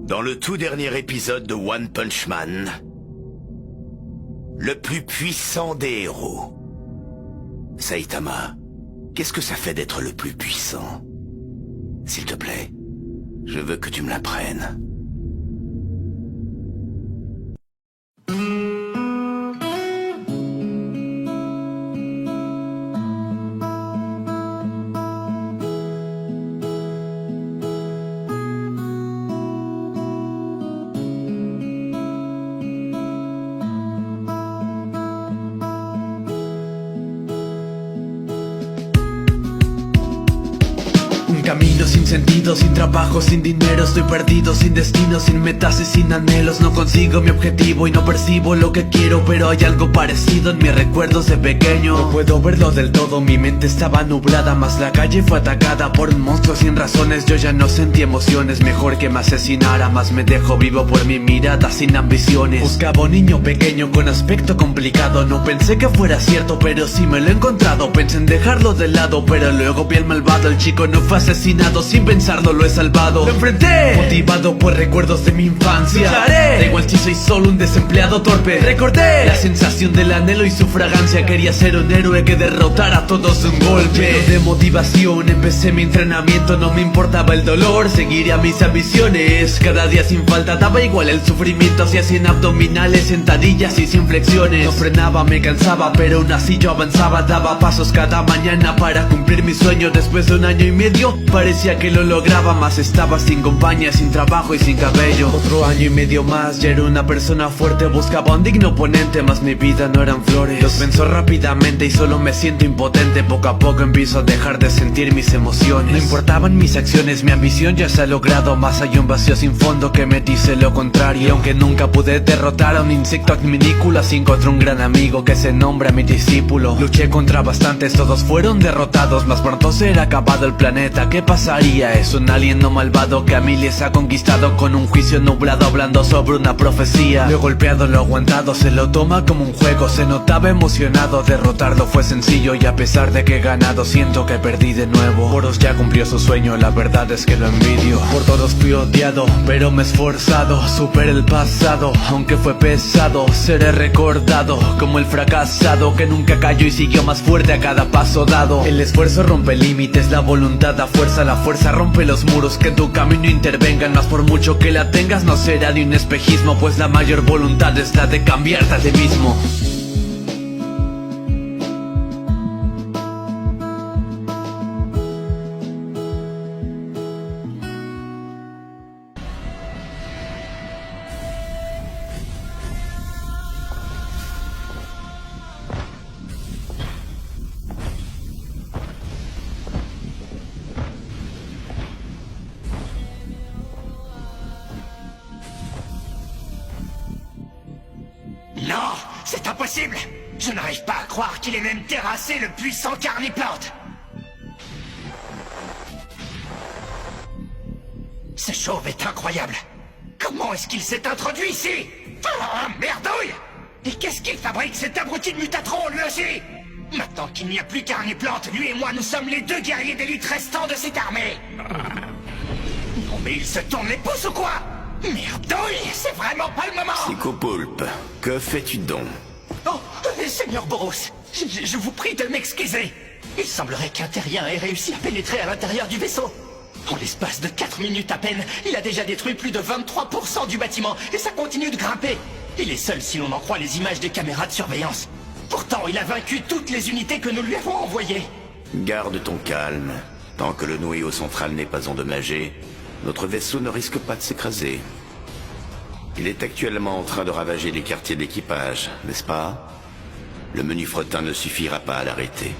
Dans le tout dernier épisode de One Punch Man, le plus puissant des héros. Saitama, qu'est-ce que ça fait d'être le plus puissant? S'il te plaît, je veux que tu me l'apprennes. Camino sin sentido, sin trabajo, sin dinero. Estoy perdido, sin destino, sin metas y sin anhelos. No consigo mi objetivo y no percibo lo que quiero, pero hay algo parecido en mis recuerdos de pequeño. No puedo verlo del todo, mi mente estaba nublada, mas la calle fue atacada por un monstruo sin razones. Yo ya no sentí emociones, mejor que me asesinara, mas me dejó vivo por mi mirada sin ambiciones. Buscaba un niño pequeño con aspecto complicado. No pensé que fuera cierto, pero sí me lo he encontrado. Pensé en dejarlo de lado, pero luego vi al malvado. El chico no fue asesinado, sin pensarlo lo he salvado. Lo enfrenté, motivado por recuerdos de mi infancia. Lucharé, da igual si soy solo un desempleado torpe. Recordé la sensación del anhelo y su fragancia. Quería ser un héroe que derrotara a todos de un golpe. Lleno de motivación empecé mi entrenamiento. No me importaba el dolor, seguiría mis ambiciones. Cada día sin falta, daba igual el sufrimiento. Hacía 100 abdominales, sentadillas y sin flexiones. No frenaba, me cansaba, pero aún así yo avanzaba. Daba pasos cada mañana para cumplir mi sueño. Después de 1 año y medio parecía que lo lograba, mas estaba sin compañía, sin trabajo y sin cabello. Otro año y medio más, ya era una persona fuerte. Buscaba un digno oponente, mas mi vida no eran flores. Los venzo rápidamente y solo me siento impotente. Poco a poco empiezo a dejar de sentir mis emociones. No importaban mis acciones, mi ambición ya se ha logrado. Más hay un vacío sin fondo que me dice lo contrario. Y aunque nunca pude derrotar a un insecto adminículo, así encontré un gran amigo que se nombra mi discípulo. Luché contra bastantes, todos fueron derrotados, mas pronto será acabado el planeta. ¿Qué pasaría? Es un alien no malvado que a miles ha conquistado, con un juicio nublado hablando sobre una profecía. Lo he golpeado, lo he aguantado, se lo toma como un juego. Se notaba emocionado, derrotarlo fue sencillo. Y a pesar de que he ganado, siento que perdí de nuevo. Boros ya cumplió su sueño, la verdad es que lo envidio. Por todos fui odiado, pero me he esforzado. Superé el pasado, aunque fue pesado. Seré recordado como el fracasado que nunca cayó y siguió más fuerte a cada paso dado. El esfuerzo rompe límites, la voluntad da fuerza. La fuerza rompe los muros que en tu camino intervengan. Más por mucho que la tengas no será de un espejismo, pues la mayor voluntad es la de cambiarte a ti mismo. Non, c'est impossible. Je n'arrive pas à croire qu'il ait même terrassé le puissant Carniplante. Ce chauve est incroyable. Comment est-ce qu'il s'est introduit ici? Ah, merdouille! Et qu'est-ce qu'il fabrique, cet abruti de Mutatron, lui aussi? Maintenant qu'il n'y a plus Carniplante, lui et moi, nous sommes les 2 guerriers d'élite restants de cette armée. Non mais il se tourne les pouces ou quoi? Merdouille, c'est vraiment pas le moment. Psychopoulpe, que fais-tu donc? Oh, Seigneur Boros, je vous prie de m'excuser. Il semblerait qu'un terrien ait réussi à pénétrer à l'intérieur du vaisseau. En l'espace de 4 minutes à peine, il a déjà détruit plus de 23% du bâtiment, et ça continue de grimper. Il est seul si l'on en croit les images des caméras de surveillance. Pourtant, il a vaincu toutes les unités que nous lui avons envoyées. Garde ton calme. Tant que le noyau central n'est pas endommagé, notre vaisseau ne risque pas de s'écraser. Il est actuellement en train de ravager les quartiers d'équipage, n'est-ce pas? Le menu fretin ne suffira pas à l'arrêter.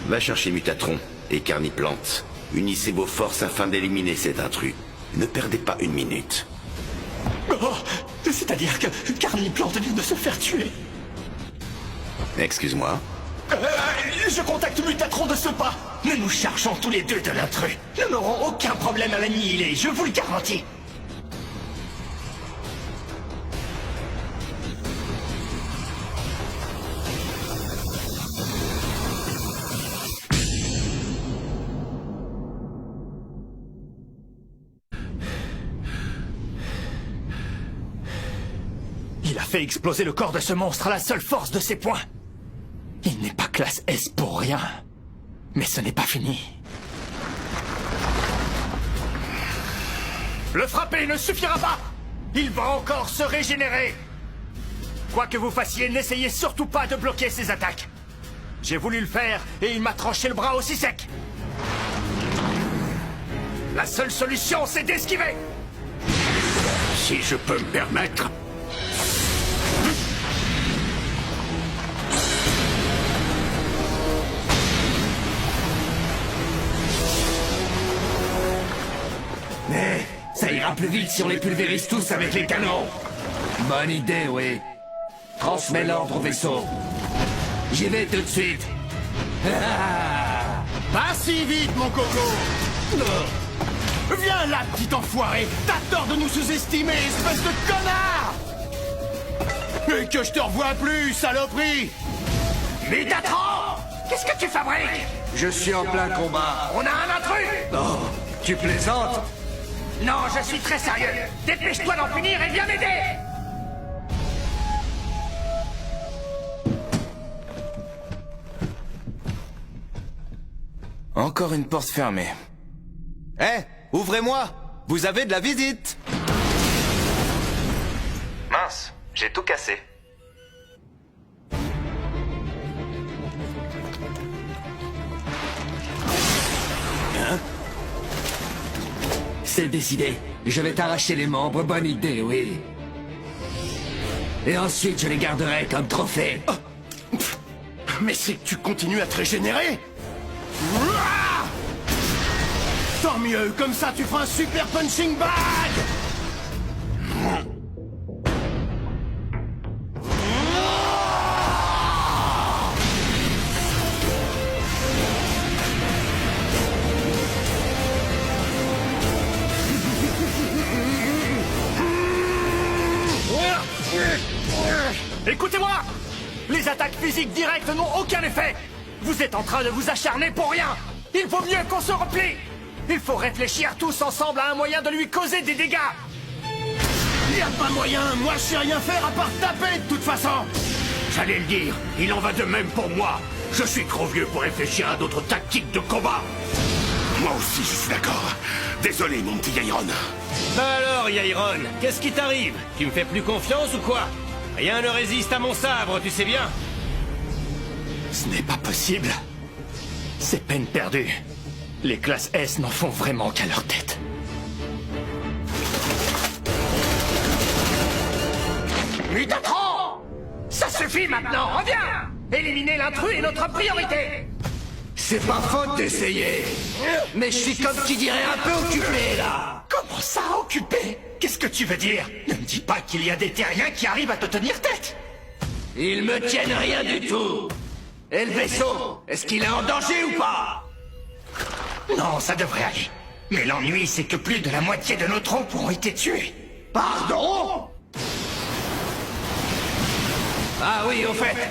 Va chercher Mutatron et Carniplante. Unissez vos forces afin d'éliminer cet intrus. Ne perdez pas 1 minute. Oh, c'est-à-dire que Carniplante vient de se faire tuer. Excuse-moi. Je contacte Mutatron de ce pas. Nous nous chargeons tous les 2 de l'intrus. Nous n'aurons aucun problème à l'annihiler, je vous le garantis. Il a fait exploser le corps de ce monstre à la seule force de ses poings. Il n'est pas classe S pour rien. Mais ce n'est pas fini. Le frapper ne suffira pas. Il va encore se régénérer. Quoi que vous fassiez, n'essayez surtout pas de bloquer ses attaques. J'ai voulu le faire et il m'a tranché le bras aussi sec. La seule solution, c'est d'esquiver. Si je peux me permettre... Mais ça ira plus vite si on les pulvérise tous avec les canons. Bonne idée, oui. Transmets l'ordre au vaisseau. J'y vais tout de suite. Pas si vite, mon coco. Viens là, petit enfoiré. T'as tort de nous sous-estimer, espèce de connard. Et que je te revois plus, saloperie. Métatron, qu'est-ce que tu fabriques? Je suis en plein combat. On a un intrus. Oh, tu plaisantes? Non, je suis très sérieux. Dépêche-toi d'en finir et viens m'aider. Encore une porte fermée. Eh, ouvrez-moi! Vous avez de la visite! Mince, j'ai tout cassé. C'est décidé. Je vais t'arracher les membres, bonne idée, oui. Et ensuite, je les garderai comme trophée. Mais c'est que tu continues à te régénérer. Tant mieux, comme ça tu feras un super punching bag. Écoutez-moi! Les attaques physiques directes n'ont aucun effet! Vous êtes en train de vous acharner pour rien! Il vaut mieux qu'on se replie! Il faut réfléchir tous ensemble à un moyen de lui causer des dégâts! Y a pas moyen! Moi je sais rien faire à part taper de toute façon! J'allais le dire, il en va de même pour moi. Je suis trop vieux pour réfléchir à d'autres tactiques de combat. Moi aussi, je suis d'accord. Désolé, mon petit Iron. Alors, Yairon, qu'est-ce qui t'arrive? Tu me fais plus confiance ou quoi? Rien ne résiste à mon sabre, tu sais bien. Ce n'est pas possible. C'est peine perdue. Les classes S n'en font vraiment qu'à leur tête. Mutatron! Ça suffit maintenant, reviens! Éliminer l'intrus est notre priorité! C'est pas faute d'essayer. Mais je suis comme qui dirait un peu occupé, là. Comment ça, occupé? Qu'est-ce que tu veux dire? Ne me dis pas qu'il y a des terriens qui arrivent à te tenir tête! Ils me tiennent rien du tout. Et le vaisseau, est-ce qu'il est en danger ou pas? Non, ça devrait aller. Mais l'ennui, c'est que plus de la moitié de nos troupes ont été tués. Pardon? Ah oui, au fait,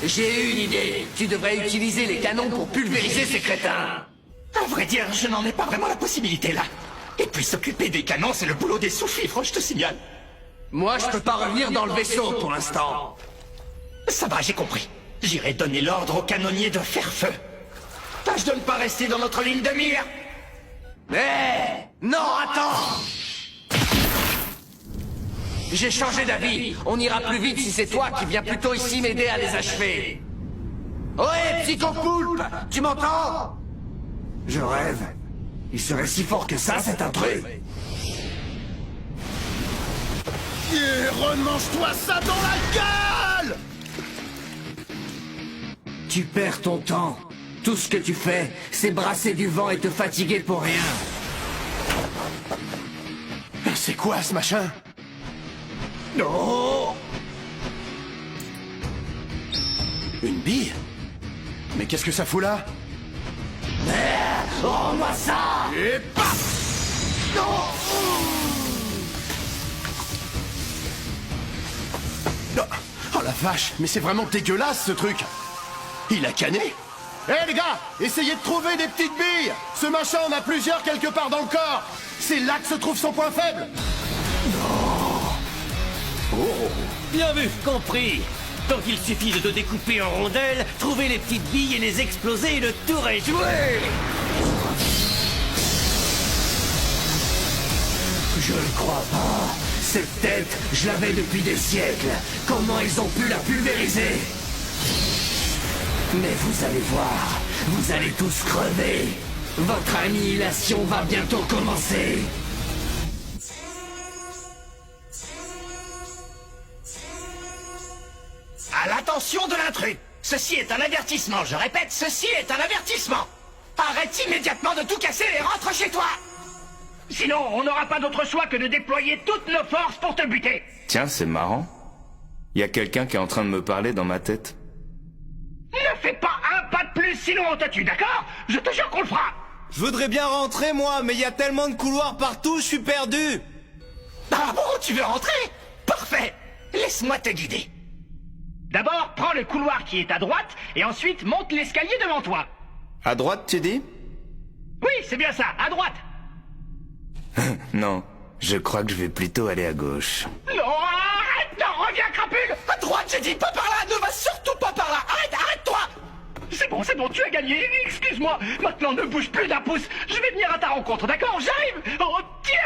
j'ai eu une idée. Tu devrais utiliser les canons pour pulvériser ces crétins. À vrai dire, je n'en ai pas vraiment la possibilité là. Et puis s'occuper des canons, c'est le boulot des sous-fifres, je te signale. Moi, je peux pas revenir dans le vaisseau pour l'instant. Ça va, j'ai compris. J'irai donner l'ordre aux canonniers de faire feu. Tâche de ne pas rester dans notre ligne de mire. Mais non, attends. J'ai changé d'avis. On ira plus vite si c'est toi qui viens plutôt ici m'aider à les achever. Ouais, Psychopoulpe, tu m'entends? Je rêve. Il serait si fort que ça, cet intrus. Remange-toi ça dans la gueule! Tu perds ton temps. Tout ce que tu fais, c'est brasser du vent et te fatiguer pour rien. C'est quoi ce machin? Non! Une bille? Mais qu'est-ce que ça fout là? Rends-moi ça! Et paf! Non! Oh la vache, mais c'est vraiment dégueulasse ce truc! Il a canné? Hé les gars, essayez de trouver des petites billes! Ce machin en a plusieurs quelque part dans le corps! C'est là que se trouve son point faible! Bien vu, compris. Donc il suffit de te découper en rondelles, trouver les petites billes et les exploser et le tour est joué. Je le crois pas. Cette tête, je l'avais depuis des siècles. Comment ils ont pu la pulvériser? Mais vous allez voir, vous allez tous crever. Votre annihilation va bientôt commencer. À l'attention de l'intrus. Ceci est un avertissement, je répète, ceci est un avertissement. Arrête immédiatement de tout casser et rentre chez toi. Sinon, on n'aura pas d'autre choix que de déployer toutes nos forces pour te buter. Tiens, c'est marrant. Y a quelqu'un qui est en train de me parler dans ma tête. Ne fais pas un pas de plus, sinon on te tue, d'accord? Je te jure qu'on le fera. Je voudrais bien rentrer, moi, mais y a tellement de couloirs partout, je suis perdu. Ah bon, tu veux rentrer? Parfait. Laisse-moi te guider. D'abord, prends le couloir qui est à droite, et ensuite monte l'escalier devant toi. À droite, tu dis? Oui, c'est bien ça, à droite. Non, je crois que je vais plutôt aller à gauche. Non, arrête, non, reviens, crapule. À droite, j'ai dit, pas par là, ne va surtout pas par là. Arrête-toi. C'est bon, tu as gagné, excuse-moi. Maintenant, ne bouge plus d'un pouce. Je vais venir à ta rencontre, d'accord? J'arrive. Oh, tiens,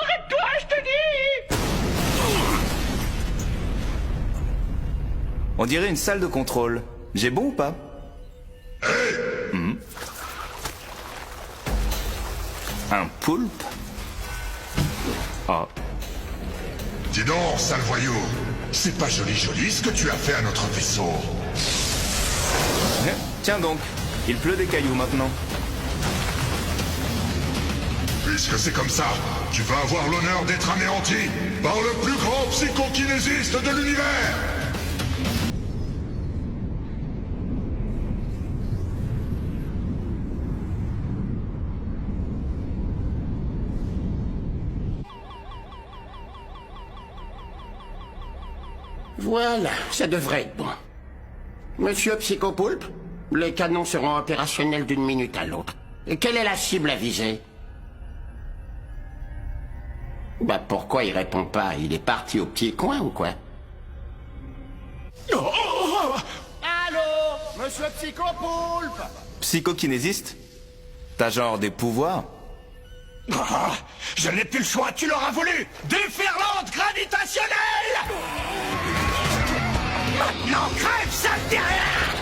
arrête-toi, je te dis. On dirait une salle de contrôle. J'ai bon ou pas? Un poulpe? Oh. Dis donc, sale voyou, c'est pas joli ce que tu as fait à notre vaisseau. Tiens donc, il pleut des cailloux maintenant. Puisque c'est comme ça, tu vas avoir l'honneur d'être anéanti par le plus grand psychokinésiste de l'univers. Voilà, ça devrait être bon. Monsieur Psychopoulpe, les canons seront opérationnels d'une minute à l'autre. Et quelle est la cible à viser? Bah pourquoi il répond pas? Il est parti au petit coin ou quoi? Allô, monsieur Psychopoulpe? Psychokinésiste? T'as genre des pouvoirs? Ah, je n'ai plus le choix, tu l'auras voulu. Déferlante gravitationnelle. Maintenant, crève, sale derrière.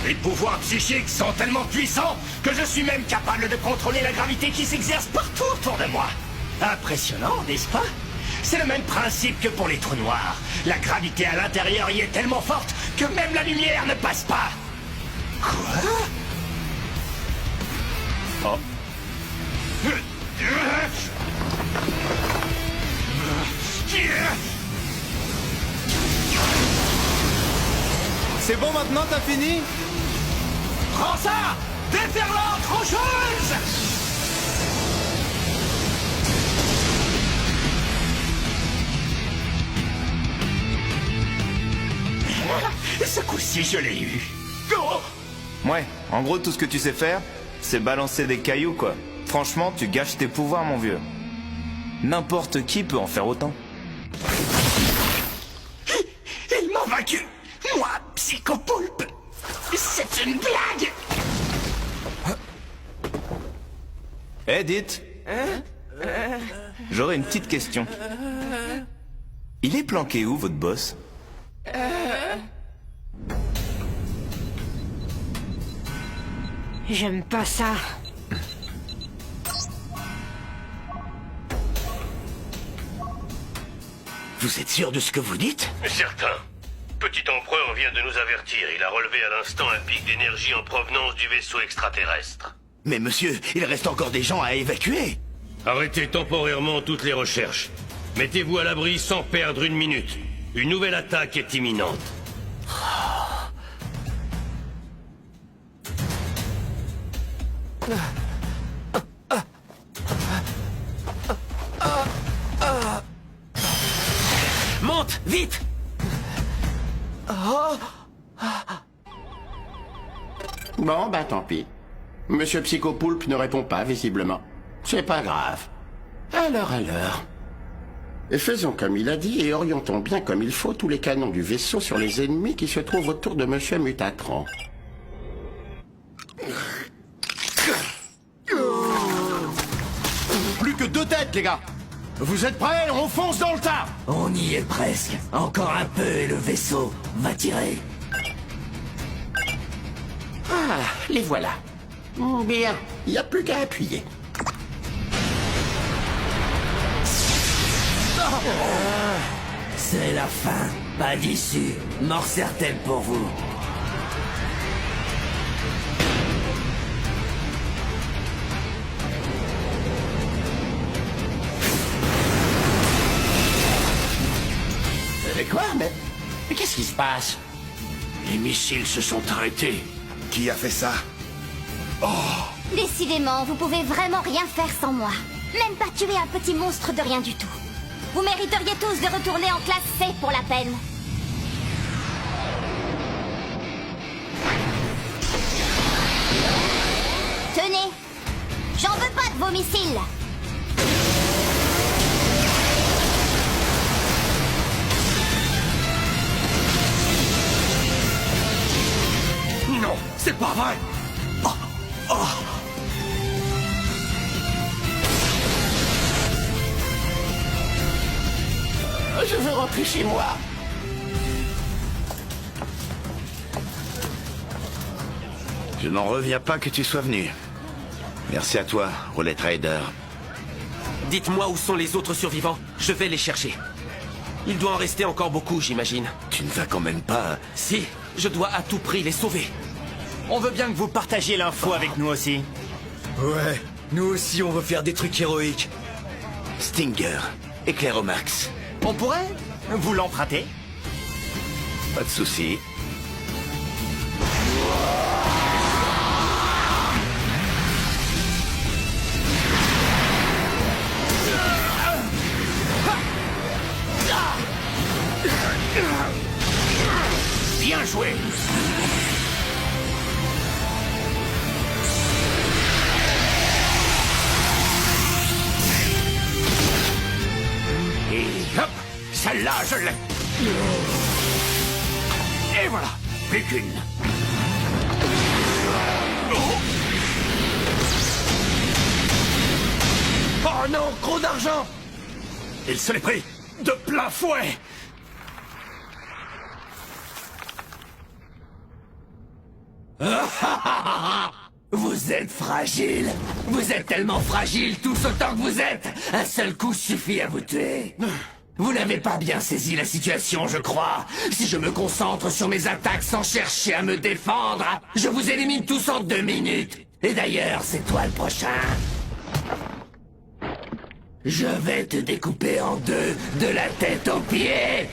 Les pouvoirs psychiques sont tellement puissants que je suis même capable de contrôler la gravité qui s'exerce partout autour de moi. Impressionnant, n'est-ce pas? C'est le même principe que pour les trous noirs. La gravité à l'intérieur y est tellement forte que même la lumière ne passe pas. Quoi? Oh. C'est bon maintenant, t'as fini? Prends ça! Déferlante rocheuse! Ce coup-ci, je l'ai eu. Oh! Ouais, en gros tout ce que tu sais faire, c'est balancer des cailloux quoi. Franchement, tu gâches tes pouvoirs mon vieux. N'importe qui peut en faire autant. Il m'a vaincu! Moi, Psychopoulpe! C'est une blague! Eh, dites. J'aurais une petite question. Il est planqué où, votre boss? J'aime pas ça. Vous êtes sûr de ce que vous dites? Certain. Petit empereur vient de nous avertir. Il a relevé à l'instant un pic d'énergie en provenance du vaisseau extraterrestre. Mais monsieur, il reste encore des gens à évacuer. Arrêtez temporairement toutes les recherches. Mettez-vous à l'abri sans perdre une minute. Une nouvelle attaque est imminente. Monte, vite! Bon, bah tant pis. Monsieur Psychopoulpe ne répond pas, visiblement. C'est pas grave. Alors. Et faisons comme il a dit et orientons bien comme il faut tous les canons du vaisseau sur les ennemis qui se trouvent autour de Monsieur Mutatron. Plus que 2 têtes, les gars. Vous êtes prêts? On fonce dans le tas. On y est presque. Encore un peu et le vaisseau va tirer. Ah, les voilà. Bien, il n'y a plus qu'à appuyer. C'est la fin. Pas d'issue. Mort certaine pour vous. Quoi? Mais qu'est-ce qui se passe? Les missiles se sont arrêtés. Qui a fait ça? Décidément, vous pouvez vraiment rien faire sans moi. Même pas tuer un petit monstre de rien du tout. Vous mériteriez tous de retourner en classe C pour la peine. Tenez, j'en veux pas de vos missiles. Non, c'est pas vrai. Je veux rentrer chez moi. Je n'en reviens pas que tu sois venu. Merci à toi, Roulette Rider. Dites-moi où sont les autres survivants. Je vais les chercher. Il doit en rester encore beaucoup, j'imagine. Tu ne vas quand même pas... Si, je dois à tout prix les sauver. On veut bien que vous partagiez l'info avec nous aussi. Ouais, nous aussi on veut faire des trucs héroïques. Stinger, Éclairomax. On pourrait vous l'emprunter? Pas de souci. Bien joué. Et hop, celle-là, je l'ai. Et voilà, plus qu'une. Oh non, gros d'argent. Il se l'est pris de plein fouet. Vous êtes fragile. Vous êtes tellement fragile, tous autant que vous êtes. Un seul coup suffit à vous tuer. Vous n'avez pas bien saisi la situation, je crois. Si je me concentre sur mes attaques sans chercher à me défendre, je vous élimine tous en 2 minutes. Et d'ailleurs, c'est toi le prochain. Je vais te découper en 2, de la tête aux pieds.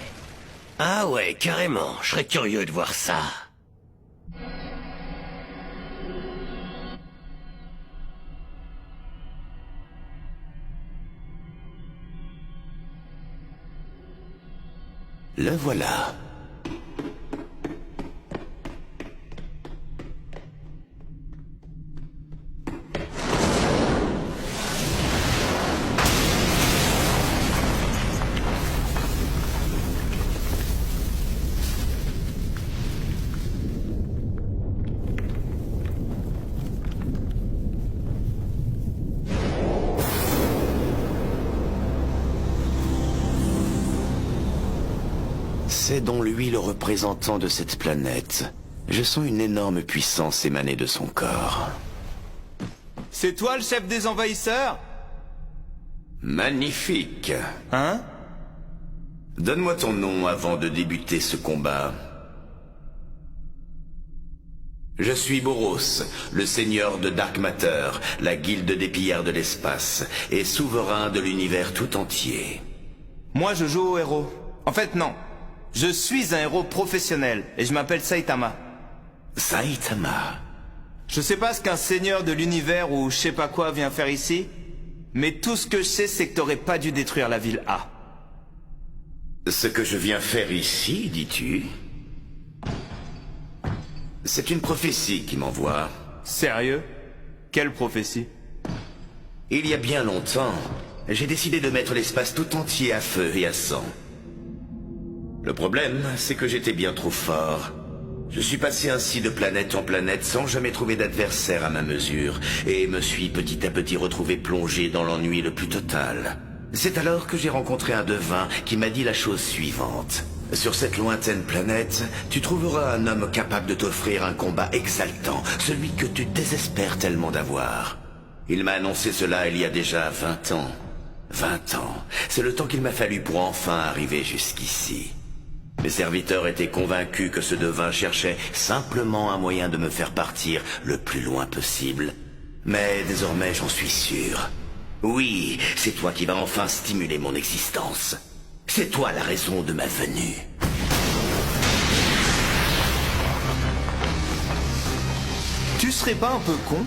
Ah ouais, carrément. Je serais curieux de voir ça. Le voilà. C'est donc lui le représentant de cette planète. Je sens une énorme puissance émaner de son corps. C'est toi le chef des envahisseurs? Magnifique. Hein? Donne-moi ton nom avant de débuter ce combat. Je suis Boros, le seigneur de Dark Matter, la guilde des pillards de l'espace, et souverain de l'univers tout entier. Moi je joue au héros. En fait non. Je suis un héros professionnel et je m'appelle Saitama. Saitama. Je sais pas ce qu'un seigneur de l'univers ou je sais pas quoi vient faire ici, mais tout ce que je sais c'est que t'aurais pas dû détruire la ville A. Ce que je viens faire ici, dis-tu? C'est une prophétie qui m'envoie. Sérieux? Quelle prophétie? Il y a bien longtemps, j'ai décidé de mettre l'espace tout entier à feu et à sang. Le problème, c'est que j'étais bien trop fort. Je suis passé ainsi de planète en planète sans jamais trouver d'adversaire à ma mesure, et me suis petit à petit retrouvé plongé dans l'ennui le plus total. C'est alors que j'ai rencontré un devin qui m'a dit la chose suivante. Sur cette lointaine planète, tu trouveras un homme capable de t'offrir un combat exaltant, celui que tu désespères tellement d'avoir. Il m'a annoncé cela il y a déjà 20 ans. 20 ans, c'est le temps qu'il m'a fallu pour enfin arriver jusqu'ici. Mes serviteurs étaient convaincus que ce devin cherchait simplement un moyen de me faire partir le plus loin possible. Mais désormais j'en suis sûr. Oui, c'est toi qui vas enfin stimuler mon existence. C'est toi la raison de ma venue. Tu serais pas un peu con?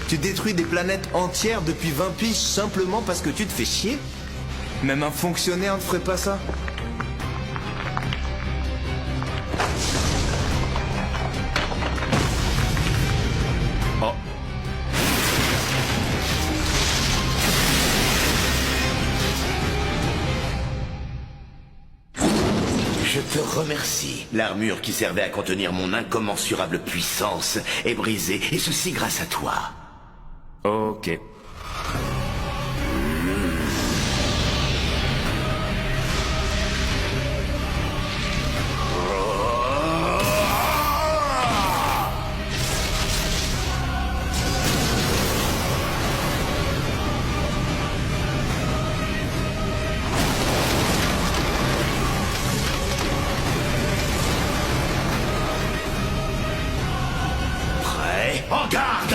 Tu détruis des planètes entières depuis 20 piges simplement parce que tu te fais chier? Même un fonctionnaire ne ferait pas ça. Oh. Je te remercie. L'armure qui servait à contenir mon incommensurable puissance est brisée, et ceci grâce à toi. Ok. Prêt? En garde!